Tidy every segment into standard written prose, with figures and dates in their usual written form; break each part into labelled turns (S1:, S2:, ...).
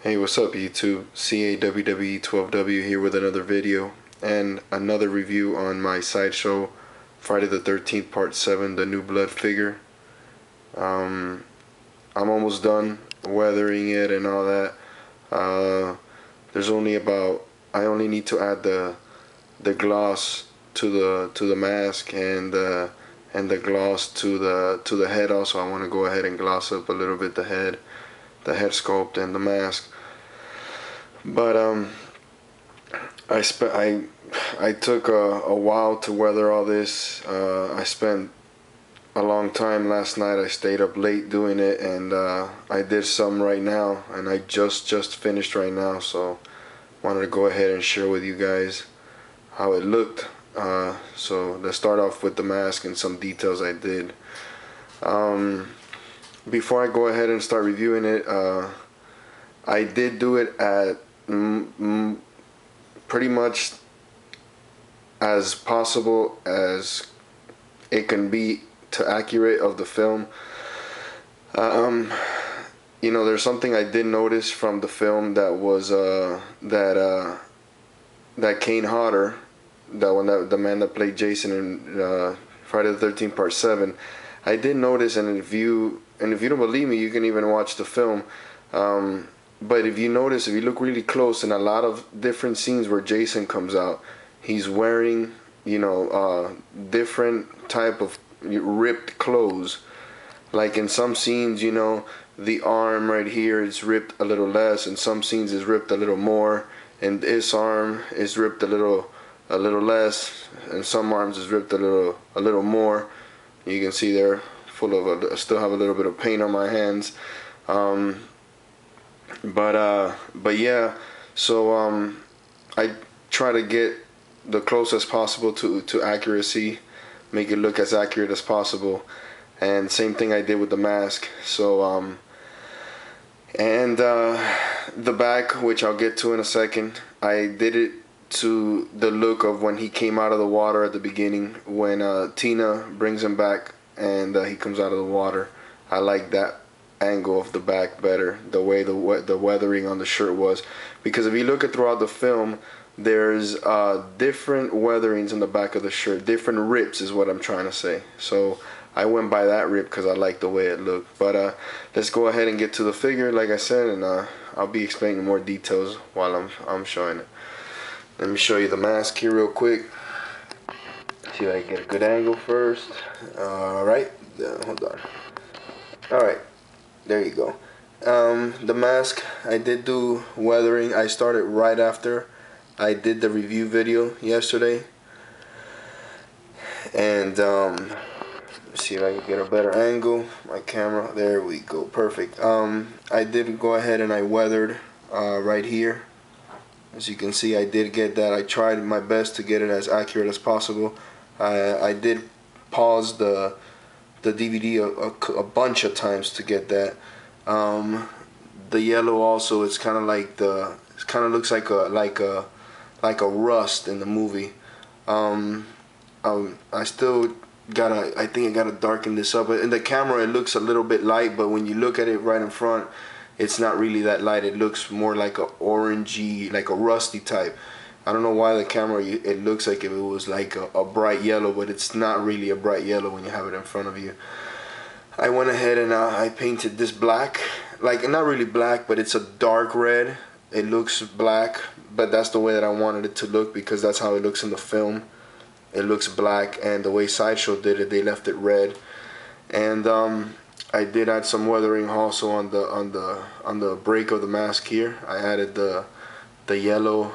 S1: Hey, what's up YouTube? CAWWE12W here with another video and another review on my Sideshow Friday the 13th Part 7, the New Blood figure. I'm almost done weathering it and all that. There's only I only need to add the gloss to the mask and the gloss to the head also. I want to go ahead and gloss up a little bit the head sculpt and the mask. But I took a while to weather all this. I spent a long time last night. I stayed up late doing it, and I did some right now, and I just finished right now. So wanted to go ahead and share with you guys how it looked. So let's start off with the mask and some details I did. Before I go ahead and start reviewing it, I did do it at pretty much as possible as it can be to accurate of the film. You know, there's something I did notice from the film that was that Kane Hodder, the man that played Jason in Friday the 13th Part 7. I did notice, and if you don't believe me, you can even watch the film. But if you notice, if you look really close, in a lot of different scenes where Jason comes out, he's wearing, you know, different type of ripped clothes. Like in some scenes, you know, the arm right here is ripped a little less, and some scenes is ripped a little more, and this arm is ripped a little less, and some arms is ripped a little more. You can see they're full of I still have a little bit of paint on my hands. But yeah, so I try to get the closest possible to accuracy, make it look as accurate as possible, and same thing I did with the mask. So and the back, which I'll get to in a second, I did it to the look of when he came out of the water at the beginning, when Tina brings him back and he comes out of the water. I like that angle of the back better, the way the weathering on the shirt was, because if you look at throughout the film, there's different weatherings in the back of the shirt, different rips is what I'm trying to say. So I went by that rip because I like the way it looked. But let's go ahead and get to the figure, like I said, and I'll be explaining more details while I'm showing it. Let me show you the mask here real quick. See if I can get a good angle first. Alright, hold on. Alright, there you go. The mask, I did do weathering. I started right after I did the review video yesterday. And let's see if I can get a better angle. My camera, there we go, perfect. I did go ahead and I weathered right here. As you can see, I did get that. I tried my best to get it as accurate as possible. I did pause the DVD a bunch of times to get that. The yellow also, it's kind of like it kind of looks like a rust in the movie. I still gotta, I think I gotta darken this up. In the camera, it looks a little bit light, but when you look at it right in front, it's not really that light. It looks more like a orangey, like a rusty type. I don't know why the camera, it looks like if it was like a bright yellow, but it's not really a bright yellow when you have it in front of you. I went ahead and I painted this black, like not really black, but it's a dark red. It looks black, but that's the way that I wanted it to look because that's how it looks in the film. It looks black, and the way Sideshow did it, they left it red. And I did add some weathering also on the break of the mask here. I added the yellow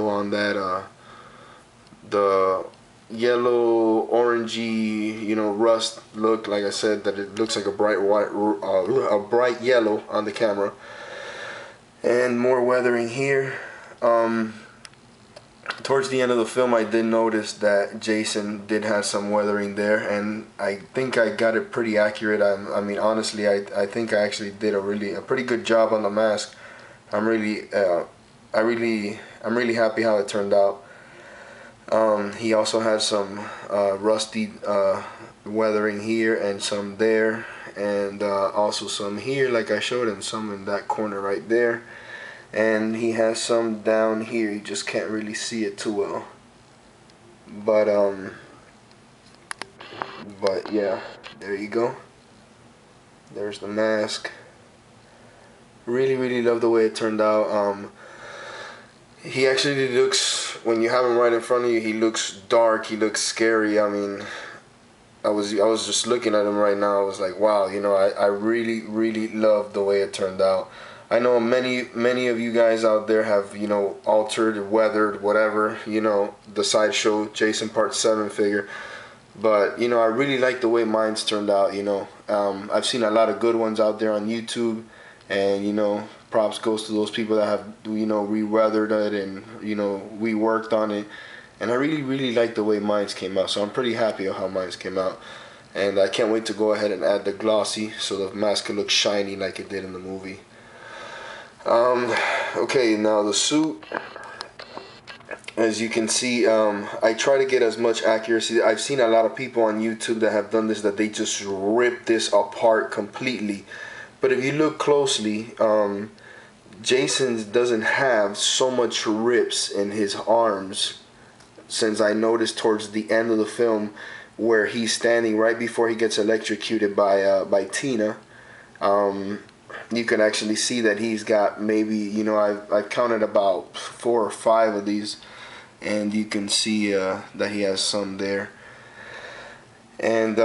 S1: on that the yellow orangey, you know, rust look. Like I said, that it looks like a bright white, a bright yellow on the camera. And more weathering here. Towards the end of the film, I did notice that Jason did have some weathering there, and I think I got it pretty accurate. I mean, honestly, I think I actually did a pretty good job on the mask. I'm really happy how it turned out. He also had some rusty weathering here and some there, and also some here like I showed, and some in that corner right there, and he has some down here. You just can't really see it too well, but yeah, there you go. There's the mask. Really love the way it turned out. He actually looks, when you have him right in front of you, he looks dark, he looks scary. I mean, I was just looking at him right now. I was like, wow, you know, I really love the way it turned out. I know many of you guys out there have, you know, altered, weathered, whatever, you know, the Sideshow Jason Part 7 figure. But, you know, I really like the way mine's turned out, you know. I've seen a lot of good ones out there on YouTube, and, you know, props goes to those people that have, you know, re-weathered it and, you know, we worked on it. And I really like the way mine's came out, so I'm pretty happy of how mine's came out. And I can't wait to go ahead and add the glossy so the mask can look shiny like it did in the movie. Okay, now the suit. As you can see, I try to get as much accuracy. I've seen a lot of people on YouTube that have done this, that they just rip this apart completely. But if you look closely, Jason's doesn't have so much rips in his arms, since I noticed towards the end of the film where he's standing right before he gets electrocuted by Tina. You can actually see that he's got maybe, you know, I've counted about 4 or 5 of these, and you can see that he has some there. And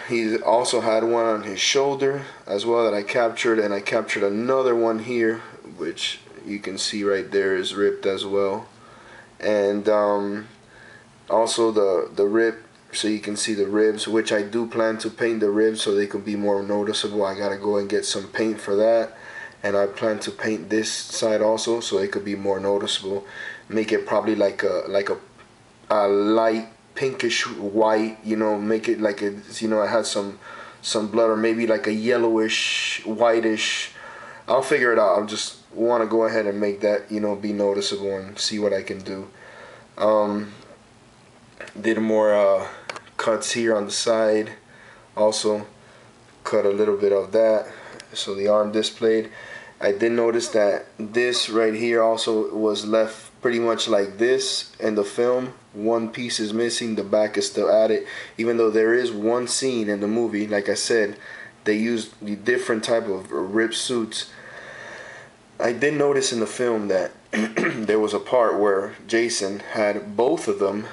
S1: he also had one on his shoulder as well that I captured, and I captured another one here, which you can see right there is ripped as well. And also the rib, so you can see the ribs, which I do plan to paint the ribs so they could be more noticeable. I gotta go and get some paint for that, and I plan to paint this side also so it could be more noticeable. Make it probably like a light pinkish white, you know, make it like it's, you know, it has some blood, or maybe like a yellowish whitish. I'll figure it out. I just want to go ahead and make that, you know, be noticeable and see what I can do. Did more cuts here on the side, also cut a little bit of that so the arm displayed. I did notice that this right here also was left pretty much like this in the film. One piece is missing, the back is still added, even though there is one scene in the movie, like I said, they used the different type of ripped suits. I did notice in the film that there was a part where Jason had both of them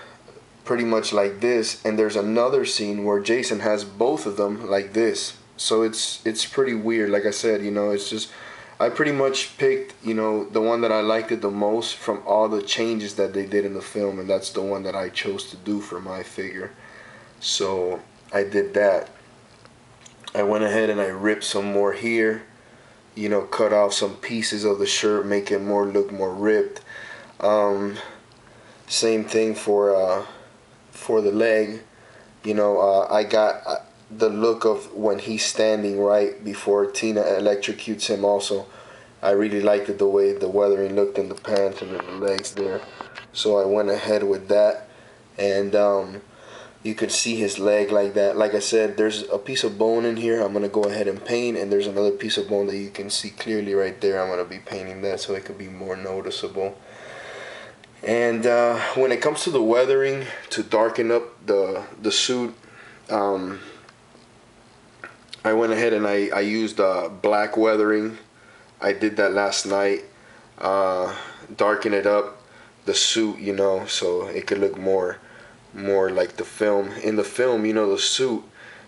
S1: pretty much like this, and there's another scene where Jason has both of them like this. So it's pretty weird. Like I said, you know, it's just, I pretty much picked, you know, the one that I liked it the most from all the changes that they did in the film, and that's the one that I chose to do for my figure. So I did that. I went ahead and I ripped some more here, you know, cut off some pieces of the shirt, make it look more ripped. Same thing for the leg. You know, I got the look of when he's standing right before Tina electrocutes him also. I really liked it, the way the weathering looked in the pants and in the legs there. So I went ahead with that, and you could see his leg like that. Like I said, there's a piece of bone in here I'm going to go ahead and paint, and there's another piece of bone that you can see clearly right there. I'm going to be painting that so it could be more noticeable. And when it comes to the weathering, to darken up the suit, I went ahead and I used black weathering. I did that last night. Darken it up, the suit, you know, so it could look more like the film. In the film, you know, the suit,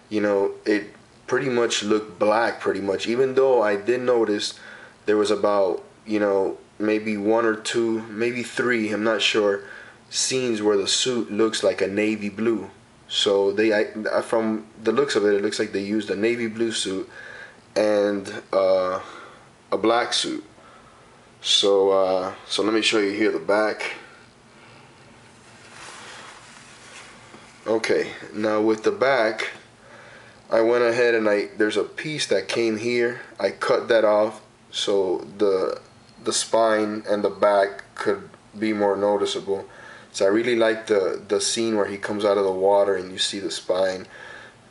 S1: you know, it pretty much looked black pretty much, even though I did notice there was about, you know, maybe 1 or 2, maybe 3, I'm not sure, scenes where the suit looks like a navy blue. So from the looks of it, it looks like they used a navy blue suit and a black suit. So let me show you here the back. Okay, now with the back, I went ahead and there's a piece that came here. I cut that off so the spine and the back could be more noticeable. So I really like the scene where he comes out of the water and you see the spine.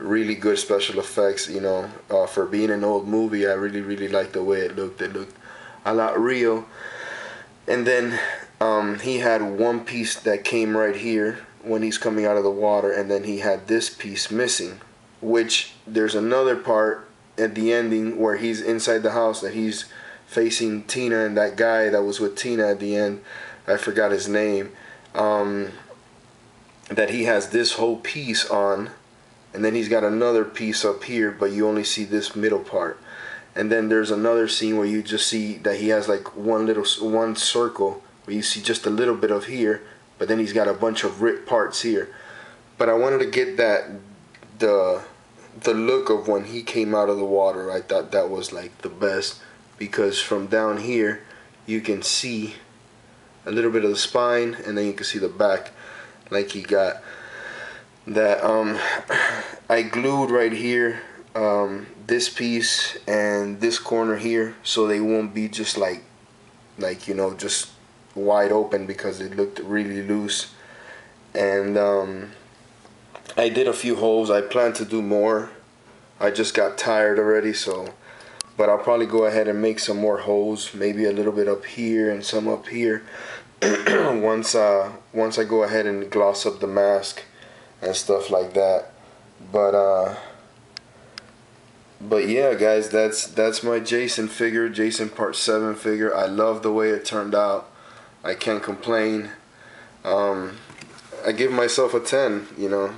S1: really good special effects, you know, for being an old movie. I really liked the way it looked. It looked a lot real. And then he had one piece that came right here when he's coming out of the water, and then he had this piece missing, which there's another part at the ending where he's inside the house that he's facing Tina, and that guy that was with Tina at the end, I forgot his name, that he has this whole piece on, and then he's got another piece up here, but you only see this middle part. And then there's another scene where you just see that he has like one circle where you see just a little bit of here, but then he's got a bunch of ripped parts here. But I wanted to get the look of when he came out of the water. I thought that was like the best, because from down here you can see a little bit of the spine, and then you can see the back, like he got that. I glued right here this piece and this corner here, so they won't be just like you know, just wide open, because it looked really loose. And I did a few holes. I plan to do more. I just got tired already, so, but I'll probably go ahead and make some more holes, maybe a little bit up here and some up here once I go ahead and gloss up the mask and stuff like that. But yeah, guys, that's my Jason figure, Jason Part 7 figure. I love the way it turned out. I can't complain. I give myself a 10, you know.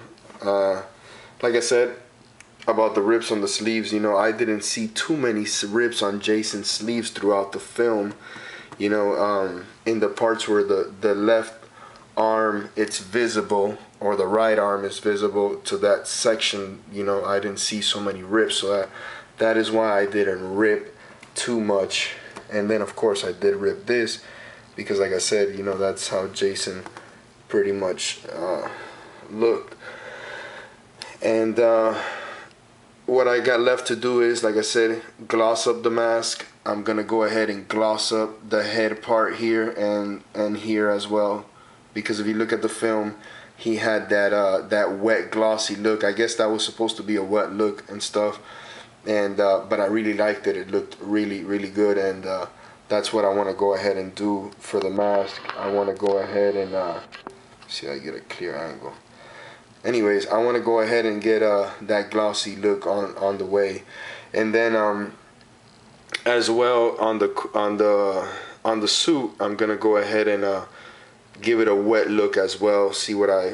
S1: Like I said about the rips on the sleeves, you know, I didn't see too many rips on Jason's sleeves throughout the film. You know, in the parts where the left arm, it's visible, or the right arm is visible to that section, you know, I didn't see so many rips. So that is why I didn't rip too much. And then of course I did rip this, because like I said, you know, that's how Jason pretty much looked. And what I got left to do is, like I said, gloss up the mask. I'm gonna go ahead and gloss up the head part here and here as well, because if you look at the film, he had that wet glossy look. I guess that was supposed to be a wet look and stuff, and but I really liked it. It looked really good, and that's what I want to go ahead and do for the mask. I want to go ahead and see if I get a clear angle. Anyways, I want to go ahead and get that glossy look on the way, and then as well on the suit, I'm gonna go ahead and give it a wet look as well. See what I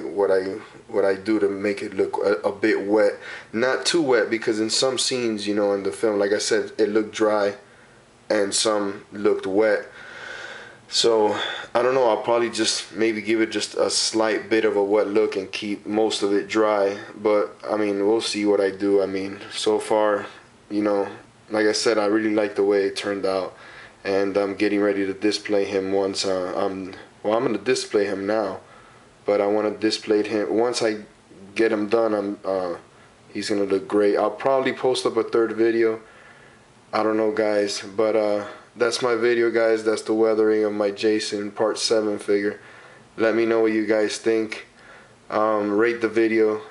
S1: do to make it look a bit wet, not too wet, because in some scenes, you know, in the film, like I said, it looked dry, and some looked wet. So I don't know, I'll probably just maybe give it just a slight bit of a wet look and keep most of it dry. But I mean, we'll see what I do. I mean, so far, you know, like I said, I really like the way it turned out, and I'm getting ready to display him once I'm going to display him now, but I want to display him once I get him done. He's going to look great. I'll probably post up a third video. I don't know, guys, but that's my video, guys. That's the weathering of my Jason Part 7 figure. Let me know what you guys think. Rate the video.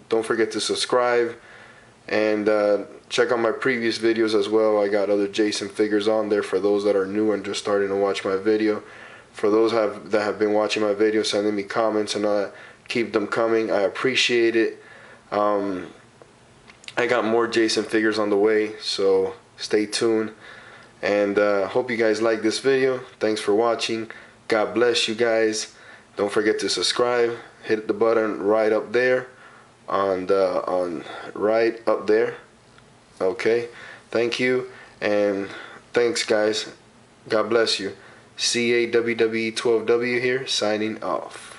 S1: Don't forget to subscribe, and check out my previous videos as well. I got other Jason figures on there for those that are new and just starting to watch my video. For those that have been watching my video, sending me comments and all that, keep them coming. I appreciate it. I got more Jason figures on the way, so stay tuned. And hope you guys like this video. Thanks for watching. God bless you guys. Don't forget to subscribe. Hit the button right up there, right up there. Okay. Thank you, and thanks, guys. God bless you. CAWWE12W here, signing off.